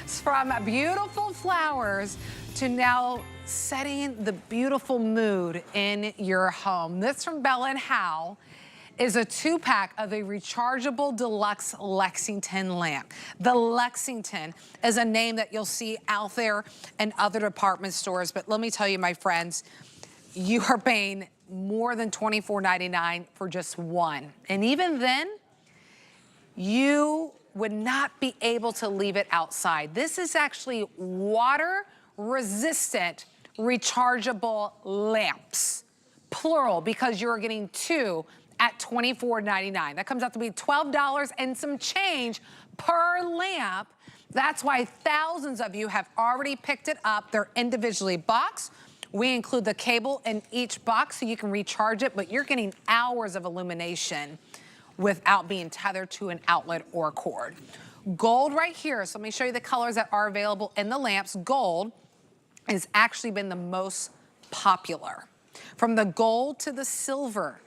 From beautiful flowers to now setting the beautiful mood in your home. This from Bella and Howell is a 2-pack of a rechargeable deluxe Lexington lamp. The Lexington is a name that you'll see out there in other department stores, but let me tell you, my friends, you are paying more than $24.99 for just one. And even then, you would not be able to leave it outside. This is actually water resistant rechargeable lamps, plural, because you're getting 2 at $24.99. That comes out to be $12 and some change per lamp. That's why thousands of you have already picked it up. They're individually boxed. We include the cable in each box so you can recharge it, but you're getting hours of illumination without being tethered to an outlet or cord. Gold right here, so let me show you the colors that are available in the lamps. Gold has actually been the most popular. From the gold to the silver.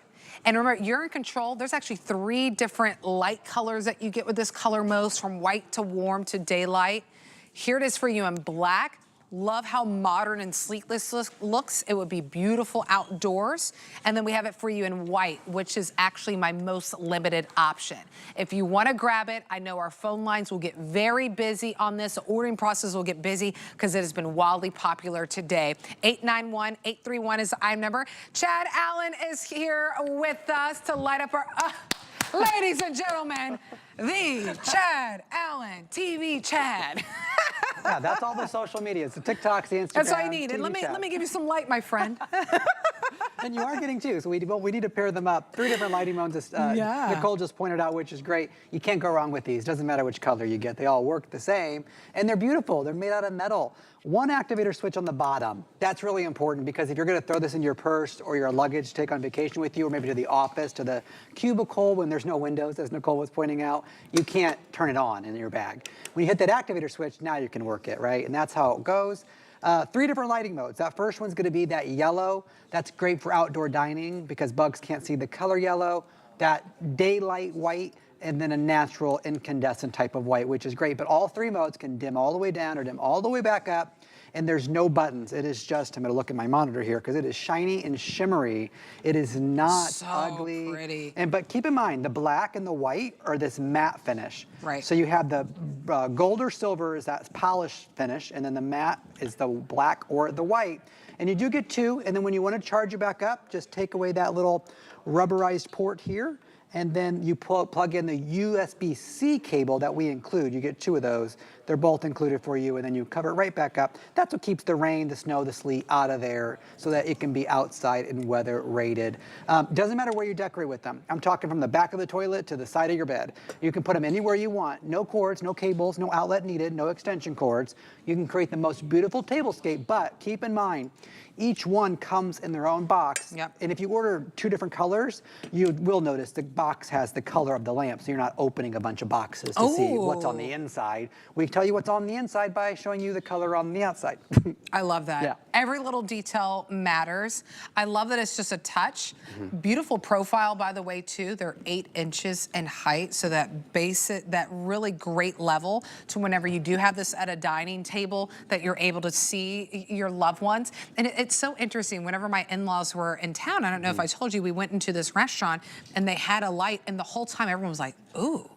And remember, you're in control. There's actually 3 different light colors that you get with this color most, from white to warm to daylight. Here it is for you in black. Love how modern and sleek this looks. It would be beautiful outdoors. And then we have it for you in white, which is actually my most limited option. If you want to grab it, I know our phone lines will get very busy on this. The ordering process will get busy because it has been wildly popular today. 891-831 is the item number. Chad Allen is here with us to light up our... ladies and gentlemen, the Chad Allen TV Chad. Yeah, that's all the social media. It's the TikToks, the Instagram. That's all I need. And let me give you some light, my friend. And you are getting 2, so we need to pair them up. 3 different lighting modes. Nicole just pointed out, which is great. You can't go wrong with these. Doesn't matter which color you get. They all work the same, and they're beautiful. They're made out of metal. 1 activator switch on the bottom. That's really important because if you're going to throw this in your purse or your luggage to take on vacation with you, or maybe to the office, to the cubicle when there's no windows, as Nicole was pointing out, you can't turn it on in your bag. When you hit that activator switch, now you can work it, right? And that's how it goes. 3 different lighting modes. That first one's going to be that yellow. That's great for outdoor dining because bugs can't see the color yellow. That daylight white, and then a natural incandescent type of white, which is great. But all 3 modes can dim all the way down or dim all the way back up. And there's no buttons. It is just, I'm gonna look at my monitor here because it is shiny and shimmery. It is not so ugly. Pretty. But keep in mind, the black and the white are this matte finish. Right. So you have the gold or silver is that polished finish, and then the matte is the black or the white. And you do get 2, and then when you want to charge it back up, just take away that little rubberized port here, and then you plug in the USB-C cable that we include. You get 2 of those. They're both included for you, and then you cover it right back up. That's what keeps the rain, the snow, the sleet out of there so that it can be outside and weather rated. Doesn't matter where you decorate with them. I'm talking from the back of the toilet to the side of your bed. You can put them anywhere you want. No cords, no cables, no outlet needed, no extension cords. You can create the most beautiful tablescape, but keep in mind, each one comes in their own box. Yep. And if you order 2 different colors, you will notice the box has the color of the lamp, so you're not opening a bunch of boxes to see what's on the inside. We tell you what's on the inside by showing you the color on the outside. I love that. Yeah. Every little detail matters. I love that it's just a touch. Beautiful profile, by the way, too. They're 8 inches in height, so that basic, that really great level to whenever you do have this at a dining table that you're able to see your loved ones. And it's so interesting. Whenever my in-laws were in town, I don't know if I told you, we went into this restaurant and they had a light, and the whole time everyone was like, ooh.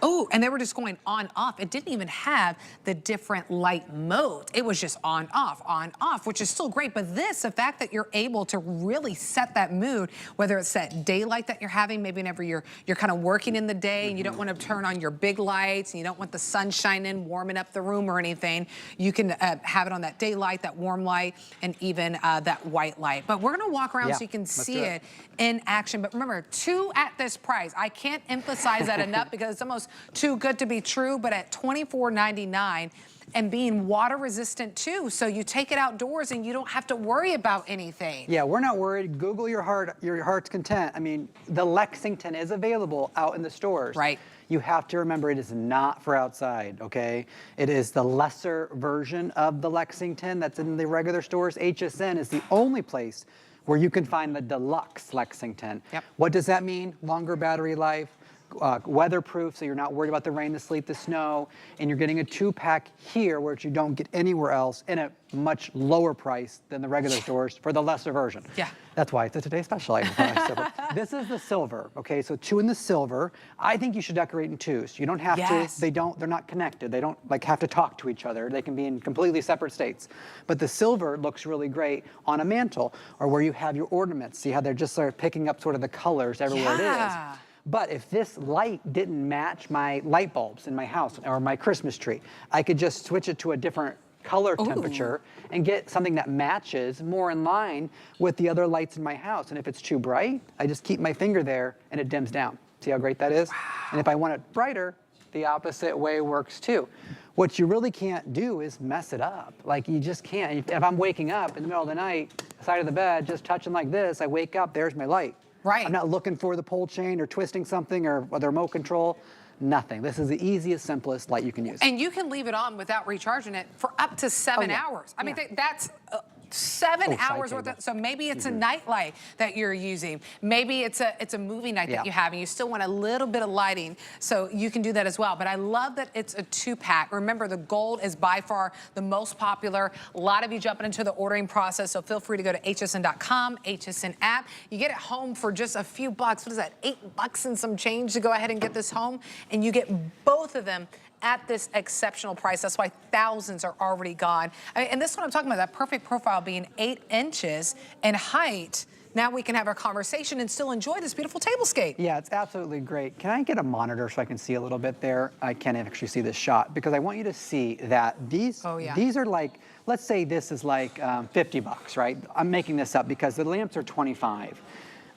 Oh, and they were just going on, off. It didn't even have the different light modes. It was just on, off, which is still great. But this, the fact that you're able to really set that mood, whether it's that daylight that you're having, maybe whenever you're kind of working in the day and you don't want to turn on your big lights and you don't want the sun shining, warming up the room or anything, you can have it on that daylight, that warm light, and even that white light. But we're going to walk around so you can see it in action. But remember, 2 at this price. I can't emphasize that enough because it's almost too good to be true, but at $24.99 and being water resistant too. So you take it outdoors and you don't have to worry about anything. Yeah, we're not worried. Google your heart's content. I mean, the Lexington is available out in the stores. Right. You have to remember it is not for outside, okay? It is the lesser version of the Lexington that's in the regular stores. HSN is the only place where you can find the Deluxe Lexington. Yep. What does that mean? Longer battery life, weatherproof, so you're not worried about the rain, the sleet, the snow, and you're getting a 2-pack here, which you don't get anywhere else, in a much lower price than the regular stores for the lesser version. Yeah. That's why it's a Today Special item. This is the silver, okay? So 2 in the silver. I think you should decorate in 2s. You don't have to, they're not connected. They don't like have to talk to each other. They can be in completely separate states. But the silver looks really great on a mantle or where you have your ornaments. See how they're just sort of picking up sort of the colors everywhere it is. But if this light didn't match my light bulbs in my house or my Christmas tree, I could just switch it to a different color temperature and get something that matches more in line with the other lights in my house. And if it's too bright, I just keep my finger there and it dims down. See how great that is? Wow. And if I want it brighter, the opposite way works too. What you really can't do is mess it up. Like you just can't. If I'm waking up in the middle of the night, side of the bed, just touching like this, I wake up, there's my light. Right. I'm not looking for the pole chain or twisting something or the remote control. Nothing. This is the easiest, simplest light you can use. And you can leave it on without recharging it for up to 7 hours. I mean, that's 7 hours worth of, so maybe it's a night light that you're using. Maybe it's a movie night that you have and you still want a little bit of lighting, so you can do that as well. But I love that it's a 2-pack. Remember, the gold is by far the most popular. A lot of you jumping into the ordering process, so feel free to go to hsn.com, HSN app. You get it home for just a few bucks. What is that, $8 and some change to go ahead and get this home? And you get both of them at this exceptional price. That's why thousands are already gone. I mean, and this is what I'm talking about, that perfect profile being 8 inches in height. Now we can have our conversation and still enjoy this beautiful tablescape. Yeah, it's absolutely great. Can I get a monitor so I can see a little bit there? I can't actually see this shot because I want you to see that these are like, let's say this is like 50 bucks, right? I'm making this up because the lamps are 25.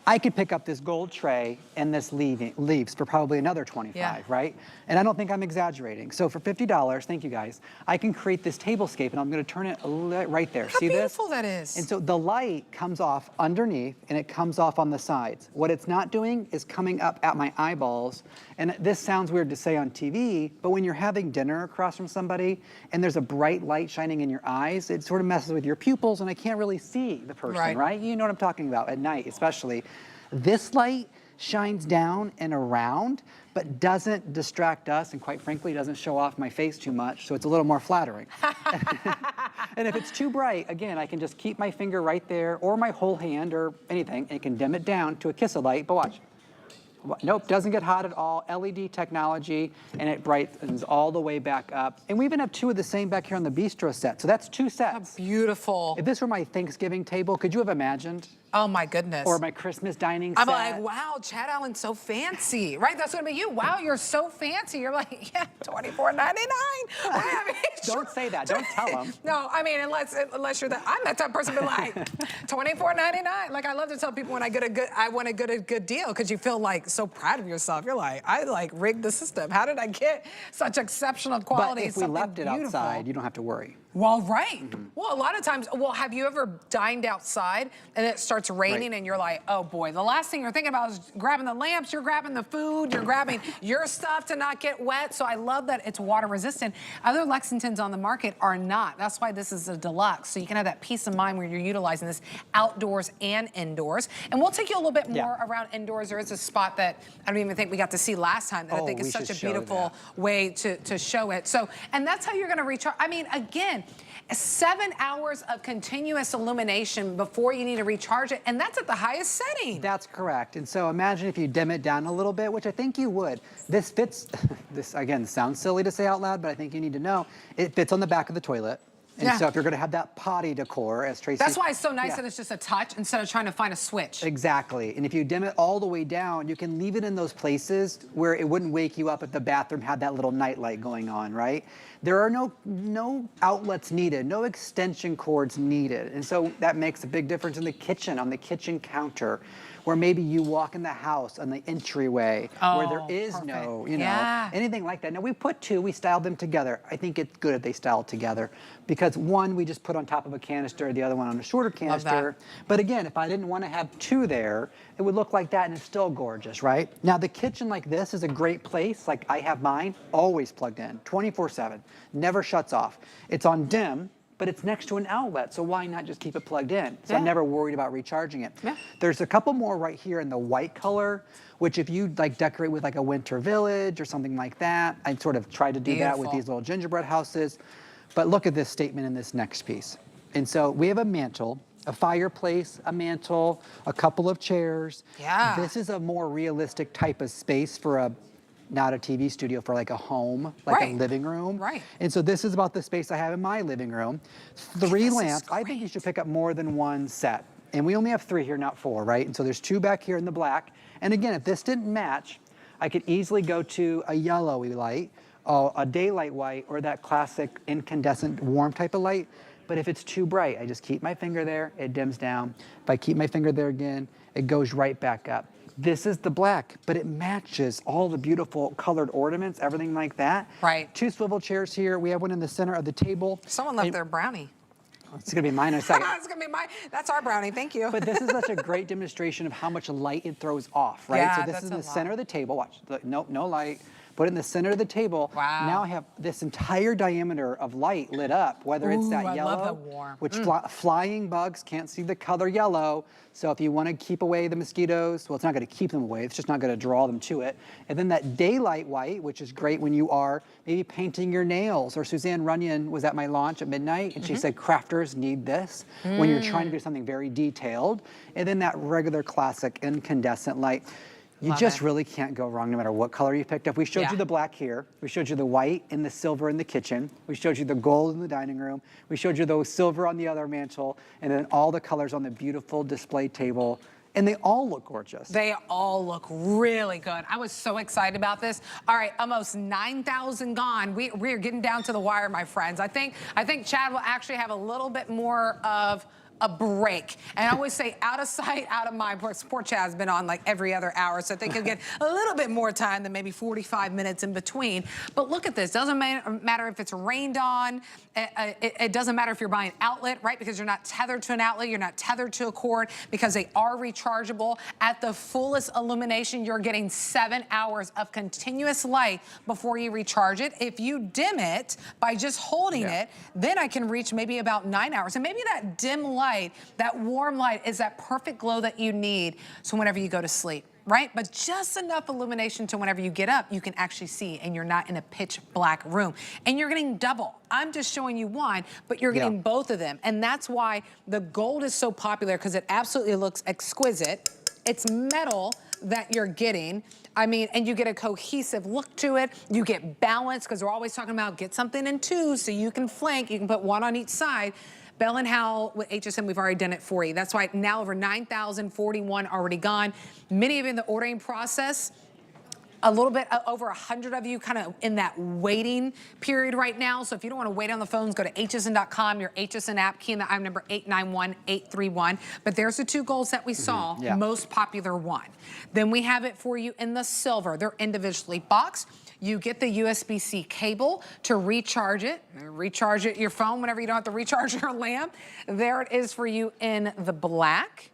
I could pick up this gold tray and this leaves for probably another 25, right? And I don't think I'm exaggerating. So for $50, thank you guys, I can create this tablescape and I'm gonna turn it right there. See this? How beautiful that is. And so the light comes off underneath and it comes off on the sides. What it's not doing is coming up at my eyeballs. And this sounds weird to say on TV, but when you're having dinner across from somebody and there's a bright light shining in your eyes, it sort of messes with your pupils and I can't really see the person, right? You know what I'm talking about at night, especially. This light shines down and around, but doesn't distract us, and quite frankly, doesn't show off my face too much, so it's a little more flattering. And if it's too bright, again, I can just keep my finger right there, or my whole hand, or anything, and it can dim it down to a kiss of light, but watch. Nope, doesn't get hot at all. LED technology, and it brightens all the way back up. And we even have 2 of the same back here on the bistro set, so that's 2 sets. How beautiful. If this were my Thanksgiving table, could you have imagined? Oh my goodness. Or my Christmas dining set. I'm like, wow, Chad Allen's so fancy, right? That's gonna be you. Wow, you're so fancy. You're like, yeah, $24.99. Don't say that. Don't tell them. No, I mean, unless you're that, I'm that type of person. Be like, $24.99. Like I love to tell people when I want a good deal because you feel like so proud of yourself. You're like, I like rigged the system. How did I get such exceptional quality? But if we left it outside, you don't have to worry. Well, right. Well, a lot of times, have you ever dined outside and it starts raining and you're like, oh boy, the last thing you're thinking about is grabbing the lamps, you're grabbing the food, you're grabbing your stuff to not get wet. So I love that it's water resistant. Other Lexingtons on the market are not. That's why this is a deluxe. So you can have that peace of mind where you're utilizing this outdoors and indoors. And we'll take you a little bit more around indoors. There is a spot that I don't even think we got to see last time that I think is such a beautiful way to show it. So, and that's how you're gonna recharge. I mean, again, 7 hours of continuous illumination before you need to recharge it, and that's at the highest setting. That's correct. And so imagine if you dim it down a little bit, which I think you would. This fits, this again sounds silly to say out loud, but I think you need to know, it fits on the back of the toilet. And so if you're gonna have that potty decor, as Tracy... That's why it's so nice that it's just a touch instead of trying to find a switch. Exactly. And if you dim it all the way down, you can leave it in those places where it wouldn't wake you up if the bathroom had that little night light going on, right? There are no outlets needed, no extension cords needed. And so that makes a big difference in the kitchen, on the kitchen counter, where maybe you walk in the house on the entryway where there is no, anything like that. Now we put 2, we styled them together. I think it's good if they style together because one we just put on top of a canister, the other one on a shorter canister. But again, if I didn't want to have 2 there, it would look like that and it's still gorgeous, right? Now the kitchen like this is a great place. Like I have mine always plugged in, 24/7, never shuts off. It's on dim but it's next to an outlet, so why not just keep it plugged in? So Yeah. I'm never worried about recharging it. Yeah. There's a couple more right here in the white color, which if you like decorate with like a winter village or something like that, I'd sort of try to do that with Beautiful. these little gingerbread houses. But look at this statement in this next piece. And so we have a mantle, a fireplace, a mantle, a couple of chairs. Yeah. This is a more realistic type of space for a, not a TV studio, for like a home, like Right. a living room. Right. And so this is about the space I have in my living room. 3 this is lamps. I think you should pick up more than one set. And we only have 3 here, not 4, right? And so there's 2 back here in the black. And again, if this didn't match, I could easily go to a yellowy light, a daylight white, or that classic incandescent warm type of light. But if it's too bright, I just keep my finger there, it dims down. If I keep my finger there again, it goes right back up. This is the black, but it matches all the beautiful colored ornaments, everything like that. Right. 2 swivel chairs here. We have one in the center of the table. Someone left And- their brownie. It's gonna be mine in a second. It's gonna be that's our brownie, thank you. But this is such a great demonstration of how much light it throws off, right? Yeah, So this that's is a in the lot. center of the table. Watch, look, nope, no light. Put it in the center of the table. Wow. Now I have this entire diameter of light lit up, whether it's Ooh, that I yellow, love the warm. which flying bugs can't see the color yellow. So if you want to keep away the mosquitoes, well, it's not going to keep them away. It's just not going to draw them to it. And then that daylight white, which is great when you are maybe painting your nails. Or Suzanne Runyon was at my launch at midnight, and she said crafters need this when you're trying to do something very detailed. And then that regular classic incandescent light. You Love just it. really can't go wrong no matter what color you picked up. We showed Yeah. you the black here. We showed you the white and the silver in the kitchen. We showed you the gold in the dining room. We showed you those silver on the other mantle, and then all the colors on the beautiful display table. And they all look gorgeous. They all look really good. I was so excited about this. All right, almost 9,000 gone. We're getting down to the wire, my friends. I think Chad will actually have a little bit more of a break. And I always say out of sight, out of mind. Poor Chad's been on like every other hour, so I think he'll get a little bit more time than maybe 45 minutes in between. But look at this. Doesn't matter if it's rained on. It doesn't matter if you're buying outlet, right? Because you're not tethered to an outlet. You're not tethered to a cord because they are rechargeable. At the fullest illumination, you're getting 7 hours of continuous light before you recharge it. If you dim it by just holding it, then I can reach maybe about 9 hours. And maybe that dim light, that warm light is that perfect glow that you need so whenever you go to sleep, right? But just enough illumination to whenever you get up, you can actually see and you're not in a pitch black room. And you're getting double. I'm just showing you one, but you're getting both of them. And that's why the gold is so popular, because it absolutely looks exquisite. It's metal that you're getting. I mean, and you get a cohesive look to it. You get balance, because we're always talking about get something in 2 so you can flank. You can put 1 on each side. Bell & Howell with HSN, we've already done it for you. That's why now over 9,041 already gone. Many of you in the ordering process, a little bit over 100 of you kind of in that waiting period right now. So if you don't want to wait on the phones, go to hsn.com, your HSN app, key in the item number 891831. But there's the 2 golds that we saw, most popular one. Then we have it for you in the silver. They're individually boxed. You get the USB-C cable to recharge it. Recharge it your phone whenever you don't have to recharge your lamp. There it is for you in the black.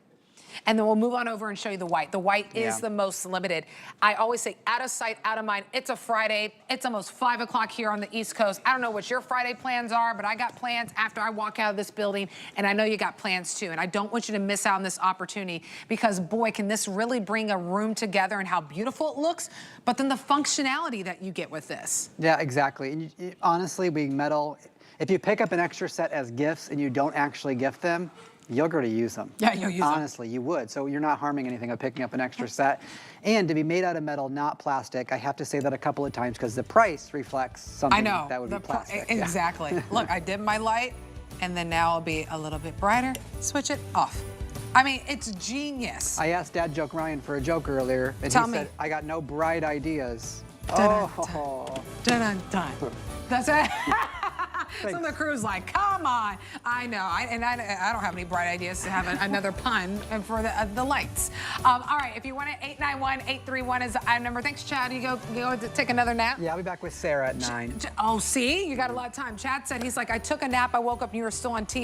And then we'll move on over and show you the white. The white is the most limited. I always say out of sight, out of mind. It's a Friday. It's almost 5 o'clock here on the East Coast. I don't know what your Friday plans are, but I got plans after I walk out of this building, and I know you got plans too. And I don't want you to miss out on this opportunity, because boy, can this really bring a room together and how beautiful it looks, but then the functionality that you get with this. Yeah, exactly. And honestly, being metal, if you pick up an extra set as gifts and you don't actually gift them, you'll go to use them. Yeah, you'll use them. Honestly, you would. So you're not harming anything by picking up an extra set. And to be made out of metal, not plastic, I have to say that a couple of times because the price reflects something that would be plastic. Exactly. Look, I dim my light, and then now it'll be a little bit brighter. Switch it off. I mean, it's genius. I asked Dad Joke Ryan for a joke earlier, and Tell he me. said, I got no bright ideas. Dun-dun, Oh. Dun-dun-dun. That's it. Some of the crew's like, come on. I know, I don't have any bright ideas to have another pun for the lights. All right, if you want it, 891831 is the item number. Thanks, Chad. You go to take another nap? Yeah, I'll be back with Sarah at 9. Oh, see? You got a lot of time. Chad said, he's like, I took a nap, I woke up, and you were still on TV.